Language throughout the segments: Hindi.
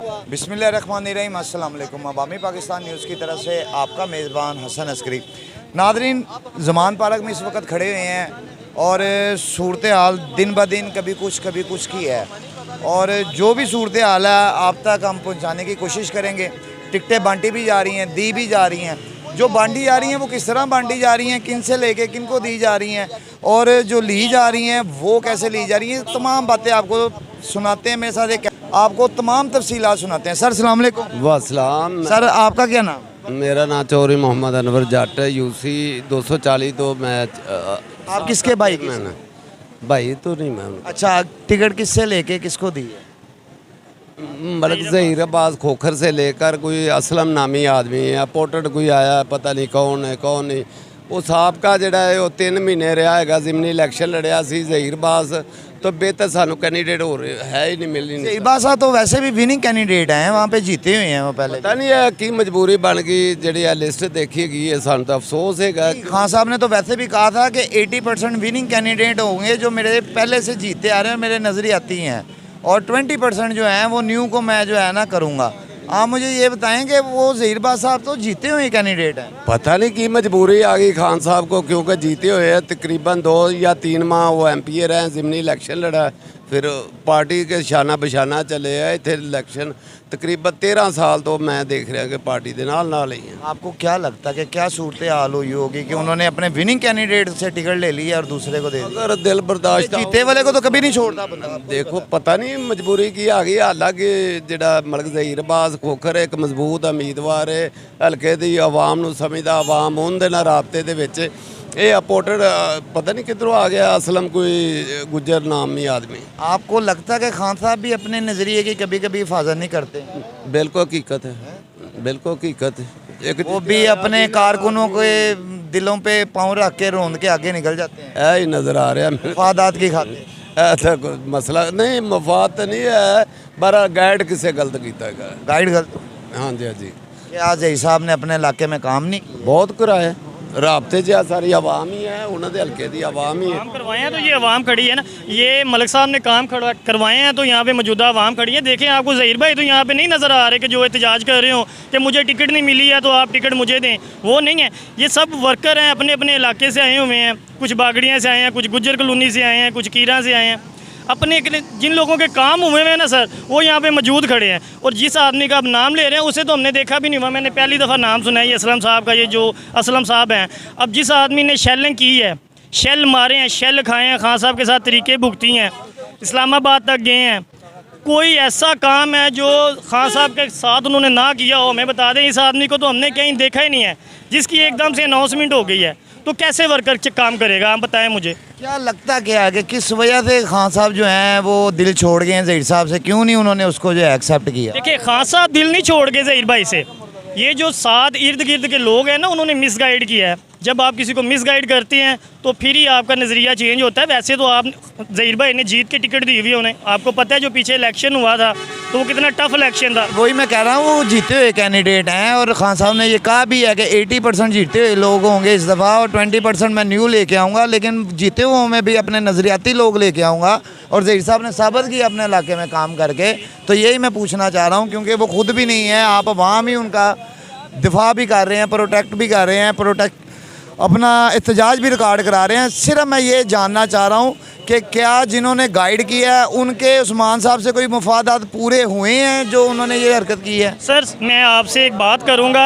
बिस्मिल्लाहिर्रहमानिर्रहीम, अस्सलाम वालेकुम। अवामी पाकिस्तान न्यूज़ की तरफ से आपका मेज़बान हसन अस्करी। नादरीन, ज़मान पार्क में इस वक्त खड़े हुए हैं और सूरत हाल दिन ब दिन कभी कुछ की है और जो भी सूरत हाल है आप तक हम पहुँचाने की कोशिश करेंगे। टिकटें बांटी भी जा रही हैं, दी भी जा रही हैं। जो बांटी जा रही हैं वो किस तरह बांटी जा रही हैं, किन से लेके किन को दी जा रही हैं और जो ली जा रही हैं वो कैसे ली जा रही हैं, तमाम बातें आपको सुनाते हैं। मेरे साथ एक आपको तमाम तफसीलात सुनाते हैं। सर अस्सलाम वालेकुम। वासलाम। सर आपका क्या नाम? मेरा नाम चौधरी मोहम्मद अनवर जट है, UC 240। तो मैं आप किसके भाई की? मैं भाई तो नहीं मैं। अच्छा, टिकट किससे लेके किसको दी है? मलक ज़हीर अब्बास खोखर से लेकर कोई असलम नामी आदमी है, पोर्टेड कोई आया, पता नहीं कौन है कौन नहीं। वो साबका जड़ा है वो 3 महीने रहा है, ज़िमनी इलैक्शन लड़िया सी ज़हीर अब्बास। तो बेहतर सानू कैंडीडेट हो रहे है ही नहीं, मिल ही नहीं। ज़हीर अब्बास साहब तो वैसे भी विनिंग कैंडिडेट हैं, वहाँ पे जीते हुए हैं वो पहले। पता नहीं है कि मजबूरी बन गई जी लिस्ट देखी गई है, सानू तो अफसोस है। खान साहब ने तो वैसे भी कहा था कि 80% विनिंग कैंडिडेट होंगे जो मेरे पहले से जीते आ रहे हैं, मेरे नज़र आती हैं, और 20% जो हैं वो न्यू को मैं जो है ना करूँगा। आप मुझे ये बताएं कि वो ज़हीर अब्बास साहब तो जीते हुए कैंडिडेट हैं। पता नहीं कि मजबूरी आ गई खान साहब को, क्योंकि जीते हुए हैं तकरीबन 2 या 3 माह वो MP रहे, ज़िमनी इलेक्शन लड़ा, फिर पार्टी के शाना बशाना चले है। इतने इलेक्शन तकरीबन 13 साल तो मैं देख रहा कि पार्टी के नाल ही है। आपको क्या लगता है कि क्या सूरत हाल हुई होगी कि उन्होंने अपने विनिंग कैंडिडेट से टिकट ले ली है और दूसरे को दे दी? अगर दिल बर्दाश्त जीते वाले को तो कभी नहीं छोड़ता बंदा। देखो पता नहीं मजबूरी की आ गई। हालांकि जड़ा मलक ज़हीर अब्बास खोखर एक मजबूत उम्मीदवार है, हल्के दी आवाम नूं समझदा, आवाम उनदे नाल राबते दे विच। ये अपोर्टेड पता नहीं किधरों आ गया असलम कोई गुज्जर नामी आदमी। आपको लगता है कि खान साहब भी अपने नज़रिए की कभी कभी हिफाजत नहीं करते? बिल्कुल हकीकत है, बिल्कुल हकीकत है। एक वो भी अपने कारकुनों के दिलों पे पाँव रख के रोंद के आगे निकल जाते हैं, ऐ ही नज़र आ रहा है। मफादात की खातिर। ऐसा कोई मसला नहीं, मफाद तो नहीं है, पर गाइड किसे गलत किया है। गाइड गलत? हाँ जी, हाँ जी। क्या ज़हीर साहब ने अपने इलाके में काम नहीं किया? बहुत कराया राबते च सारी आवाम ही है, उन्होंने हल्के दी आवाम ही है। काम करवाए हैं तो ये आवाम खड़ी है ना, ये मलिक साहब ने काम करवाए हैं तो यहाँ पे मौजूदा आवाम खड़ी है। देखें आपको ज़हीर भाई तो यहाँ पे नहीं नज़र आ रहे कि जो एहतजाज कर रहे हो कि मुझे टिकट नहीं मिली है तो आप टिकट मुझे दें, वो नहीं है। ये सब वर्कर हैं, अपने अपने इलाके से आए हुए हैं, कुछ बागड़ियाँ से आए हैं, कुछ गुज्जर कॉलोनी से आए हैं, कुछ कीरा से आए हैं। अपने जिन लोगों के काम हुए हैं ना सर, वो यहाँ पे मौजूद खड़े हैं। और जिस आदमी का आप नाम ले रहे हैं उसे तो हमने देखा भी नहीं हुआ, मैंने पहली दफ़ा नाम सुना है ये असलम साहब का। ये जो असलम साहब हैं, अब जिस आदमी ने शेलिंग की है, शेल मारे हैं, शेल खाए हैं, खान साहब के साथ तरीके भुगती हैं, इस्लामाबाद तक गए हैं, कोई ऐसा काम है जो खान साहब के साथ उन्होंने ना किया हो हमें बता दें। इस आदमी को तो हमने कहीं देखा ही नहीं है, जिसकी एकदम से अनाउंसमेंट हो गई है। तो कैसे वर्कर काम करेगा, आप बताएं मुझे। क्या लगता क्या है कि किस वजह से खान साहब जो हैं वो दिल छोड़ गए हैं ज़हीर साहब से? क्यों नहीं उन्होंने उसको जो है एक्सेप्ट किया? देखिए, खान साहब दिल नहीं छोड़ गए ज़हीर भाई से, ये जो साथ इर्द गिर्द के लोग हैं ना, उन्होंने मिसगाइड किया है। जब आप किसी को मिसगाइड करते हैं तो फिर ही आपका नज़रिया चेंज होता है। वैसे तो आप ज़हीर भाई ने जीत के टिकट दी हुई उन्हें, आपको पता है जो पीछे इलेक्शन हुआ था तो वो कितना टफ इलेक्शन था। वही मैं कह रहा हूँ, वो जीते हुए कैंडिडेट हैं और खान साहब ने ये कहा भी है कि 80% जीते हुए लोग होंगे इस दफ़ा और 20% मैं न्यू लेके आऊँगा, लेकिन जीते हुए में भी अपने नज़रियाती लोग लेके आऊँगा। और ज़हीर साहब ने साबित किया अपने इलाके में काम करके। तो यही मैं पूछना चाह रहा हूँ, क्योंकि वो खुद भी नहीं है, आप वहाँ भी उनका दिफा भी कर रहे हैं, प्रोटेक्ट भी कर रहे हैं, अपना एहतजाज भी रिकॉर्ड करा रहे हैं। सिर्फ मैं ये जानना चाह रहा हूँ कि क्या जिन्होंने गाइड किया है उनके उस्मान साहब से कोई मुफादात पूरे हुए हैं जो उन्होंने ये हरकत की है? सर मैं आपसे एक बात करूँगा,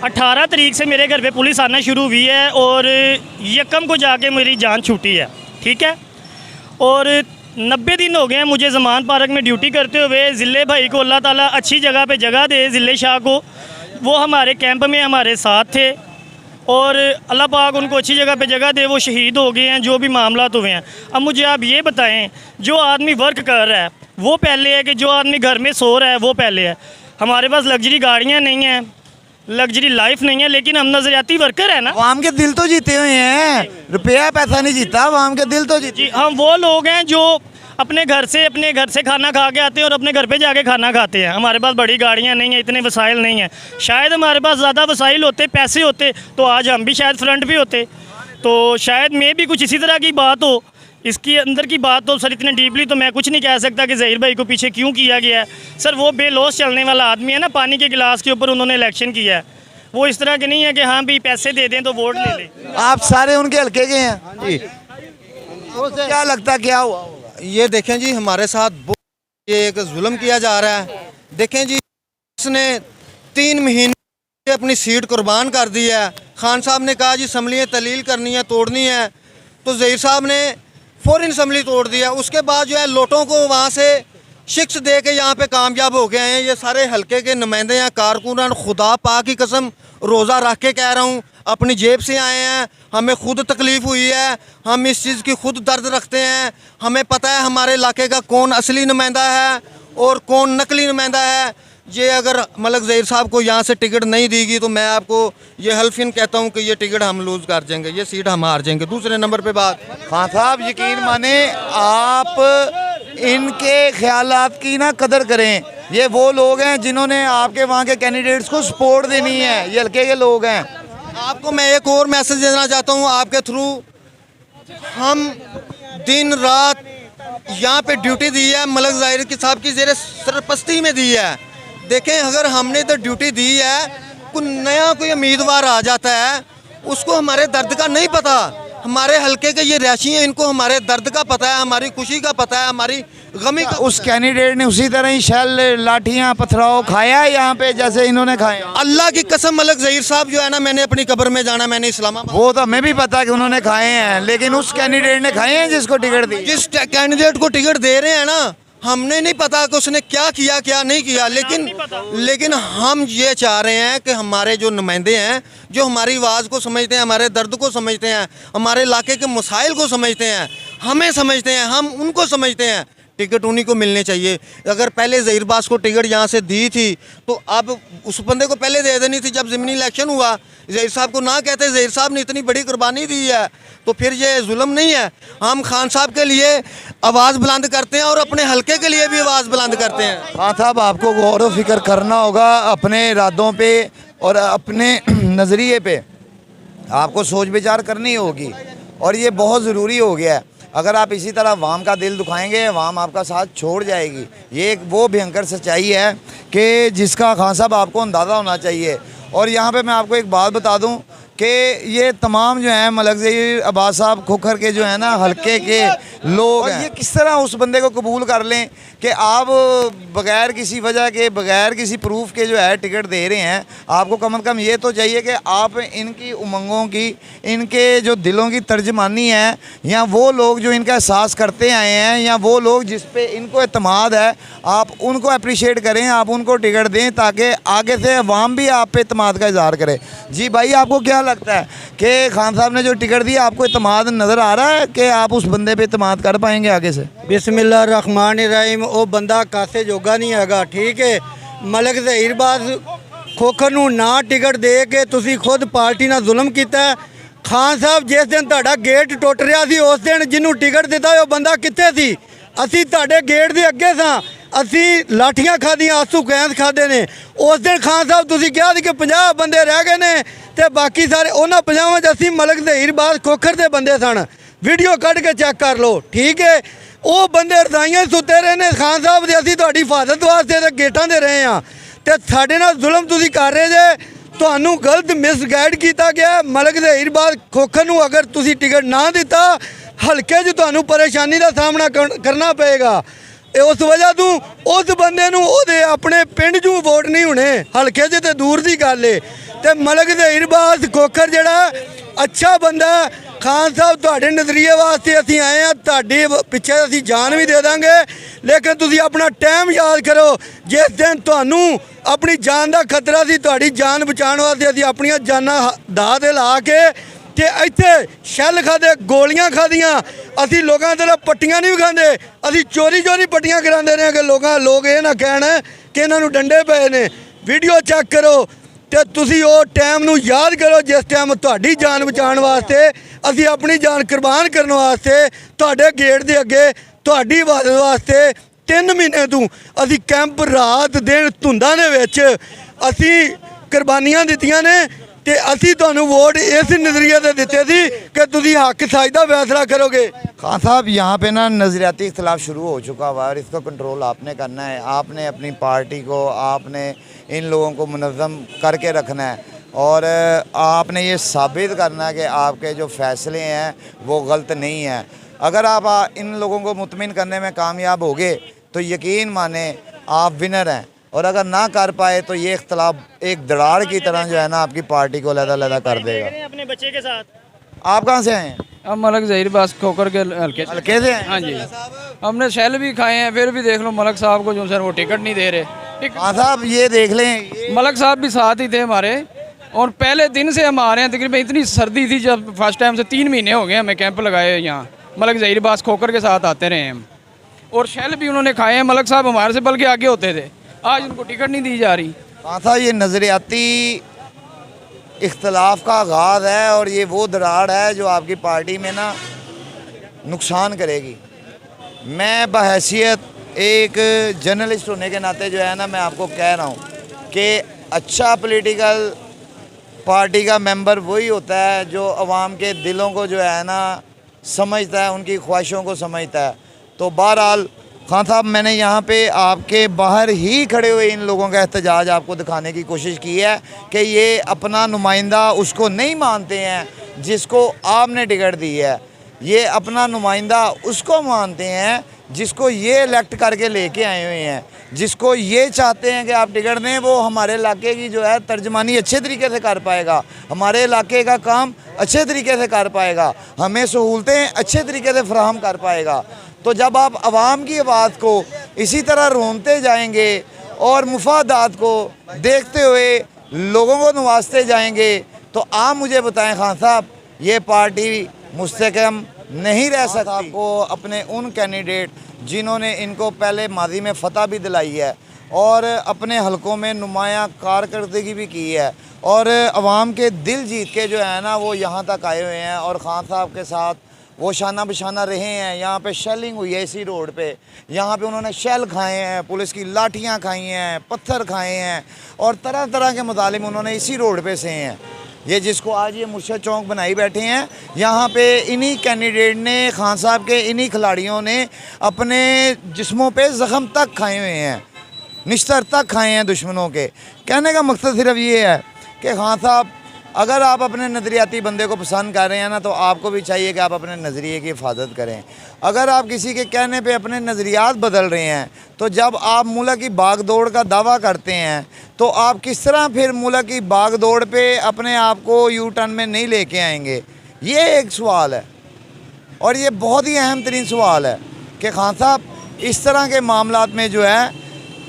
18 तारीख से मेरे घर पे पुलिस आना शुरू हुई है और यकम को जाके मेरी जान छूटी है, ठीक है। और 90 दिन हो गए हैं मुझे ज़मान पार्क में ड्यूटी करते हुए। ज़िले भाई को अल्लाह ताला अच्छी जगह पे जगह दे, ज़िले शाह को, वो हमारे कैंप में हमारे साथ थे और अल्लाह पाक उनको अच्छी जगह पे जगह दे, वो शहीद हो गए हैं जो भी मामला हुए हैं। अब मुझे आप ये बताएं, जो आदमी वर्क कर रहा है वो पहले है कि जो आदमी घर में सो रहा है वो पहले है? हमारे पास लग्जरी गाड़ियाँ नहीं हैं, लग्जरी लाइफ नहीं है, लेकिन हम नजरियाती वर्कर है ना। आवाम के दिल तो जीते हुए हैं, रुपया पैसा नहीं जीता, आवाम के दिल तो जीते। हम वो लोग हैं जो अपने घर से खाना खा के आते हैं और अपने घर पे जाके खाना खाते हैं। हमारे पास बड़ी गाड़ियाँ नहीं हैं, इतने वसाइल नहीं हैं। शायद हमारे पास ज़्यादा वसाइल होते, पैसे होते तो आज हम भी शायद फ्रंट भी होते। तो शायद में भी कुछ इसी तरह की बात हो इसके अंदर की बात तो सर इतने डीपली तो मैं कुछ नहीं कह सकता कि ज़हीर भाई को पीछे क्यों किया गया है। सर वो बेलौस चलने वाला आदमी है ना, पानी के गिलास के ऊपर उन्होंने इलेक्शन किया है। वो इस तरह के नहीं है कि हाँ भी पैसे दे दें तो वोट ले लें। आप सारे उनके हल्के के हैं, जी क्या लगता क्या हुआ होगा? ये देखें जी, हमारे साथ ये एक जुल्म किया जा रहा है। देखें जी, उसने 3 महीने अपनी सीट कुर्बान कर दी है। खान साहब ने कहा जी असम्बलियाँ तलील करनी है, तोड़नी है, तो ज़हीर साहब ने फ़ौरन असम्बली तोड़ दिया। उसके बाद जो है लोटों को वहाँ से शिक्स दे के यहाँ पे कामयाब हो गए हैं। ये सारे हलके के नुमाइंदे हैं, कारकुनान, खुदा पाक की कसम रोज़ा रख के कह रहा हूँ, अपनी जेब से आए हैं। हमें खुद तकलीफ़ हुई है, हम इस चीज़ की खुद दर्द रखते हैं। हमें पता है हमारे इलाके का कौन असली नुमाइंदा है और कौन नकली नुमाइंदा है। ये अगर मलक ज़हीर साहब को यहाँ से टिकट नहीं देगी तो मैं आपको ये हल्फिन कहता हूँ कि ये टिकट हम लूज़ कर जाएंगे, ये सीट हम हार जाएंगे। दूसरे नंबर पे बात, खान साहब यकीन माने आप इनके ख्यालात की ना कदर करें। ये वो लोग हैं जिन्होंने आपके वहाँ के कैंडिडेट्स को सपोर्ट देनी है, ये हल्के के लोग हैं। आपको मैं एक और मैसेज देना चाहता हूँ आपके थ्रू। हम दिन रात यहाँ पे ड्यूटी दी है, मलक ज़हीर की साहब की ज़ेरे सरपरस्ती में दी है। देखें, अगर हमने तो ड्यूटी दी है, कोई उम्मीदवार आ जाता है, उसको हमारे दर्द का नहीं पता। हमारे हलके के ये रैशी हैं, इनको हमारे दर्द का पता है, हमारी खुशी का पता है, हमारी गमी का। उस कैंडिडेट ने उसी तरह ही शैल, लाठियाँ, पथराव खाया है यहाँ पे जैसे इन्होंने खाए। अल्लाह की कसम, मलक ज़हीर साहब जो है ना, मैंने अपनी कब्र में जाना, मैंने इस्लामाबाद, वो तो हमें भी पता है कि उन्होंने खाए हैं, लेकिन उस कैंडिडेट ने खाए हैं जिसको टिकट दी। जिस कैंडिडेट को टिकट दे रहे हैं ना, हमने नहीं पता कि उसने क्या किया क्या नहीं किया, लेकिन हम ये चाह रहे हैं कि हमारे जो नुमाइंदे हैं, जो हमारी आवाज़ को समझते हैं, हमारे दर्द को समझते हैं, हमारे इलाके के मसाइल को समझते हैं, हमें समझते हैं, हम उनको समझते हैं, टिकट उन्हीं को मिलने चाहिए। अगर पहले ज़हीर बास को टिकट यहाँ से दी थी तो अब उस बंदे को पहले दे देनी थी। जब ज़मीनी इलेक्शन हुआ, ज़हीर साहब को ना कहते, ज़हीर साहब ने इतनी बड़ी कुर्बानी दी है, तो फिर ये जुल्म नहीं है। हम खान साहब के लिए आवाज़ बुलंद करते हैं और अपने हलके के लिए भी आवाज़ बुलंद करते हैं। हाँ साहब, आपको गौर व फिक्र करना होगा अपने इरादों पे और अपने नज़रिए पे, आपको सोच विचार करनी होगी और ये बहुत ज़रूरी हो गया है। अगर आप इसी तरह अवाम का दिल दुखाएंगे, अवाम आपका साथ छोड़ जाएगी। ये एक वो भयंकर सच्चाई है कि जिसका खान साहब आपको अंदाज़ा होना चाहिए। और यहाँ पे मैं आपको एक बात बता दूँ कि ये तमाम जो हैं मलक ज़हीर अब्बास साहब खोखर के जो है ना हलके के लोग हैं, ये किस तरह उस बंदे को कबूल कर लें कि आप बग़ैर किसी वजह के, बग़ैर किसी प्रूफ के जो है टिकट दे रहे हैं। आपको कम से कम ये तो चाहिए कि आप इनकी उमंगों की, इनके जो दिलों की तर्जमानी है, या वो लोग जो इनका एहसास करते आए हैं, या वो लोग जिस पे इनको एतमाद है, आप उनको अप्रिशिएट करें, आप उनको टिकट दें ताकि आगे से अवाम भी आप पे एतमाद का इज़हार करे। जी भाई, आपको क्या लगता है कि खान साहब ने जो टिकट दिया, आपको एतमाद नज़र आ रहा है कि आप उस बंदे पे एतमाद कर पाएंगे आगे से? बिस्मिल्लाहिर्रहमानिर्रहीम। वो बंदा कासे जोगा नहीं हैगा, ठीक है। मलक ज़हीर बास खोखर नूं ना टिकट दे के तुसी खुद पार्टी नाल जुल्म कीता है। खान साहब जिस दिन तुहाडा गेट टुट रहा सी, उस दिन जिन्हों टिकट दिता वो बंदा कित्थे सी? असी तुहाडे गेट दे अगे सां, असी लाठियां खादियां, आंसू गैस खादे ने। उस दिन खान साहब तुसी कहा सी कि 50 बंदे रह गए ने ते बाकी सारे उन्हां 50 च असी मलक ज़हीर बास खोखर दे बंदे सन। वीडियो कट के चेक कर लो, ठीक है। वो बंदे रजाइयां सुते रहे ने खान साहब दे, असी तुहाडी हिफाजत वास्ते ते गेटां दे रहे हां ते साडे नाल जुल्म तुसी कर रहे जे। ਤੁਹਾਨੂੰ गलत मिसगाइड किया गया। मलक ज़हीर बास खोखर नूं अगर तुसी टिकट ना दिता, हल्के 'च तुहानूं परेशानी का सामना करना पेगा। उस वजह तू उस बंदे नूं ओहदे अपने पिंड 'चों वोट नहीं होने, हल्के 'च ते दूर दी गल है। ते मलक ज़हीर बास खोखर जिहड़ा अच्छा बंदा, खान साहब तुहाडे नज़रिए वास्ते असीं आए हैं, तुहाडे पिछे असीं जान भी दे देंगे, लेकिन तुसीं अपना टाइम याद करो जिस दिन तुहानूं अपनी जान का खतरा सी, तुहाडी जान बचाने वास्ते असीं अपनियां जानां दाऽ ते ला के ते इत्थे शैल खादे, गोलियां खादियां। असीं लोकां तरह पट्टियां नहीं खांदे, असीं चोरी चोरी पट्टियां करांदे रहे कि लोग ये ना कहण कि इन्हां नूं डंडे पए ने। वीडियो चेक करो ते तुसीं वो टाइम नूं याद करो जिस टाइम तुहाडी जान बचाने वास्ते असीं अपनी जान कुर्बान करने वास्ते तुहाडे गेट दे अगे तुहाडी इबादत वास्ते 3 महीने तों असीं कैंप रात दिन धुंदां दे विच असीं कुर्बानियां दित्तियां ने ते असीं तुहानूं वोट इस नज़रिए ते दित्ते सी कि तुसीं हक सच दा फैसला करोगे। खान साहब यहाँ पे ना नज़रियाती इख्तलाफ शुरू हो चुका हुआ है और इसको कंट्रोल आपने करना है। आपने अपनी पार्टी को, आपने इन लोगों को मुनज़्ज़म करके रखना है और आपने ये साबित करना है कि आपके जो फ़ैसले हैं वो गलत नहीं हैं। अगर आप इन लोगों को मुतमिन करने में कामयाब होगे तो यकीन माने आप विनर हैं, और अगर ना कर पाए तो ये इख्तलाफ एक दरार की तरह जो है ना आपकी पार्टी को अलग-अलग कर देगा। अपने बच्चे के साथ आप कहाँ से आए हैं? अब मलक ज़हीर बास खोकर के हल्के से। हल्के से हैं? हाँ जी, हमने शेल भी खाए हैं, फिर भी देख लो मलक साहब को जो सर वो टिकट नहीं दे रहे। खान साहब ये देख लें, मलक साहब भी साथ ही थे हमारे, और पहले दिन से हम आ रहे हैं। तकरीबन इतनी सर्दी थी जब फर्स्ट टाइम से 3 महीने हो गए हमें कैंप लगाए यहाँ। मलक ज़हीर बास खोकर के साथ आते रहे हम, और शेल भी उन्होंने खाए हैं। मलक साहब हमारे से बल्कि आगे होते थे, आज उनको टिकट नहीं दी जा रही। खान साहब ये नज़रियाती इख्तलाफ का आगाज़ है और ये वो दरार है जो आपकी पार्टी में ना नुकसान करेगी। मैं बहैसियत एक जर्नलिस्ट होने के नाते जो है ना मैं आपको कह रहा हूँ कि अच्छा पॉलिटिकल पार्टी का मेंबर वही होता है जो अवाम के दिलों को जो है ना समझता है, उनकी ख्वाहिशों को समझता है। तो बहरहाल खान साहब, मैंने यहाँ पे आपके बाहर ही खड़े हुए इन लोगों का एहतजाज आपको दिखाने की कोशिश की है कि ये अपना नुमाइंदा उसको नहीं मानते हैं जिसको आपने टिकट दी है। ये अपना नुमाइंदा उसको मानते हैं जिसको ये इलेक्ट करके लेके आए हुए हैं, जिसको ये चाहते हैं कि आप टिकट दें। वो हमारे इलाके की जो है तर्जमानी अच्छे तरीके से कर पाएगा, हमारे इलाके का काम अच्छे तरीके से कर पाएगा, हमें सहूलतें अच्छे तरीके से फराहम कर पाएगा। तो जब आप आवाम की आवाज़ को इसी तरह रोनते जाएंगे और मुफादात को देखते हुए लोगों को नवाजते जाएंगे तो आप मुझे बताएं खान साहब, ये पार्टी मुस्तकम नहीं रह सकती। आपको अपने उन कैंडिडेट जिन्होंने इनको पहले माजी में फ़तह भी दिलाई है और अपने हलकों में नुमायाँ कारकर्दगी भी की है और आवाम के दिल जीत के जो है ना वो यहाँ तक आए हुए हैं और ख़ान साहब के साथ वो शाना बिशाना रहे हैं। यहाँ पे शेलिंग हुई है इसी रोड पे, यहाँ पे उन्होंने शेल खाए हैं, पुलिस की लाठियाँ खाई हैं, पत्थर खाए हैं और तरह तरह के मुतालिम उन्होंने इसी रोड पे से हैं। ये जिसको आज ये मुर्शद चौक बनाई बैठे हैं, यहाँ पे इन्हीं कैंडिडेट ने, खान साहब के इन्हीं खिलाड़ियों ने अपने जिस्मों पे ज़ख़म तक खाए हुए हैं, निश्तर तक खाए हैं दुश्मनों के। कहने का मकसद सिर्फ ये है कि खान साहब, अगर आप अपने नज़रियाती बंदे को पसंद कर रहे हैं ना तो आपको भी चाहिए कि आप अपने नज़रिए की हिफाजत करें। अगर आप किसी के कहने पे अपने नज़रियात बदल रहे हैं तो जब आप मुल्क की भाग दौड़ का दावा करते हैं तो आप किस तरह फिर मुल्क की भाग दौड़ पे अपने आप को यू टर्न में नहीं लेके आएंगे? ये एक सवाल है और ये बहुत ही अहम तरीन सवाल है कि खान साहब इस तरह के मामलात में जो है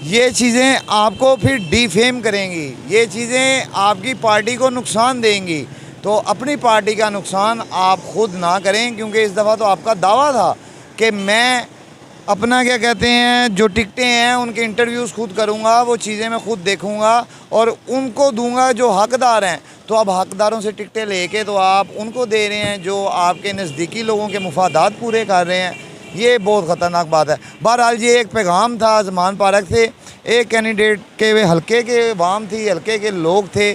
ये चीज़ें आपको फिर डिफेम करेंगी, ये चीज़ें आपकी पार्टी को नुकसान देंगी। तो अपनी पार्टी का नुकसान आप ख़ुद ना करें, क्योंकि इस दफ़ा तो आपका दावा था कि मैं अपना क्या कहते हैं जो टिकटें हैं उनके इंटरव्यूज़ खुद करूँगा, वो चीज़ें मैं खुद देखूँगा और उनको दूँगा जो हकदार हैं। तो अब हकदारों से टिकटें लेके तो आप उनको दे रहे हैं जो आपके नज़दीकी लोगों के मुफादात पूरे कर रहे हैं। ये बहुत ख़तरनाक बात है। बहरहाल ये एक पैगाम था ज़मान पार्क से, एक कैंडिडेट के हल्के के वाम थी, हल्के के लोग थे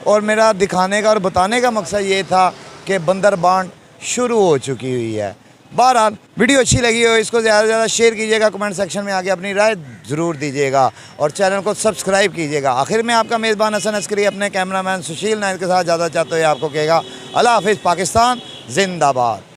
और मेरा दिखाने का और बताने का मकसद ये था कि बंदर बांट शुरू हो चुकी हुई है। बहरहाल वीडियो अच्छी लगी हो इसको ज़्यादा से ज़्यादा शेयर कीजिएगा, कमेंट सेक्शन में आके अपनी राय ज़रूर दीजिएगा और चैनल को सब्सक्राइब कीजिएगा। आखिर में आपका मेज़बान हसन अस्करी अपने कैमरामैन सुशील नायक के साथ ज़्यादा चाहते हुए आपको कहेगा अल्लाह हाफ़िज़, पाकिस्तान जिंदाबाद।